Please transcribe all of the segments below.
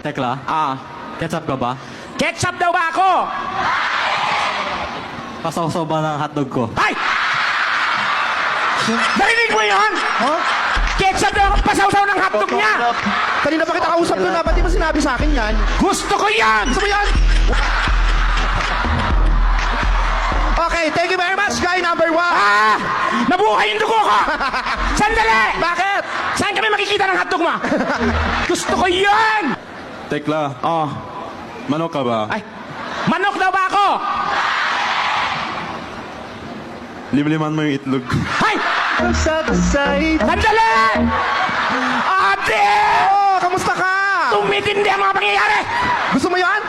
Tekla, ketchup ka ba? Ketchup daw ba ako? Pasawsaw ba ng hotdog ko? Ay! Narinig mo yun? Huh? Ketchup daw ako pasawsaw ng hotdog niya! Kanina pa kita kausap doon, dapat di mo sinabi sa akin yan. Gusto ko yan! Gusto mo yan? Okay, thank you very much, guy number 1. Nabuhay yung dugo ko! Sandali! Bakit? Saan kami makikita ng hotdog mo? Gusto ko yan! Tekla, Oh. manok ka ba? Ay, manok daw ba ako? Limliman mo yung itlog ko. Ay! Sandali! Ate! Oh, kamusta ka? Tumitindi ang mga pangyayari! Gusto mo yan?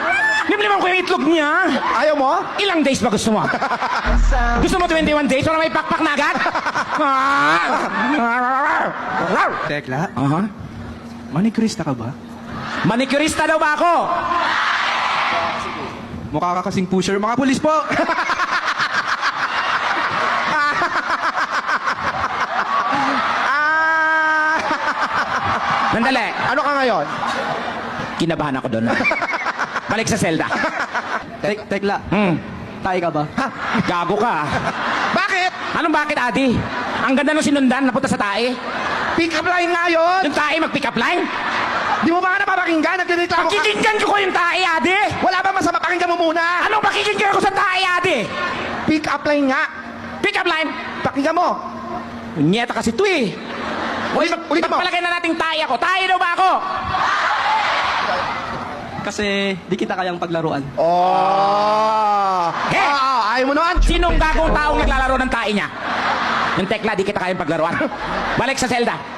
Limliman ko yung itlog niya. Ayaw mo? Ilang days ba gusto mo? Gusto mo 21 days? Wala may pakpak na agad? Tekla, Aha. manicurista ka ba? Manicurista daw ba ako? Mukha ka kasing pusher. Mga pulis po! Nandali. Ano ka ngayon? Kinabahan ako doon. Balik sa selda. Tekla, tayo ka ba? Gago ka. Bakit? Anong bakit, Adi? Ang ganda ng sinundan, napunta sa tae. Pick up line nga yun. Yung tae mag-pick up line? Di mo ba ka napapakinggan? Nagreklamo ka. Pakikinggan ko yung tae, Adi! Wala ba masama? Pakinggan mo muna. Anong pakikinggan ko sa tae, Adi? Pick up line nga. Pick up line? Pakinggan mo. Nyeta kasi to eh. Ulit mo. Pagpalagay na nating tae ako. Tae daw ba ako? Kasi di kita kayang paglaruan. Oh. He! Ayaw mo naman. Sinong gagong taong naglalaro ng tae niya? Yung Tekla, di kita kayang paglaruan. Balik sa selda.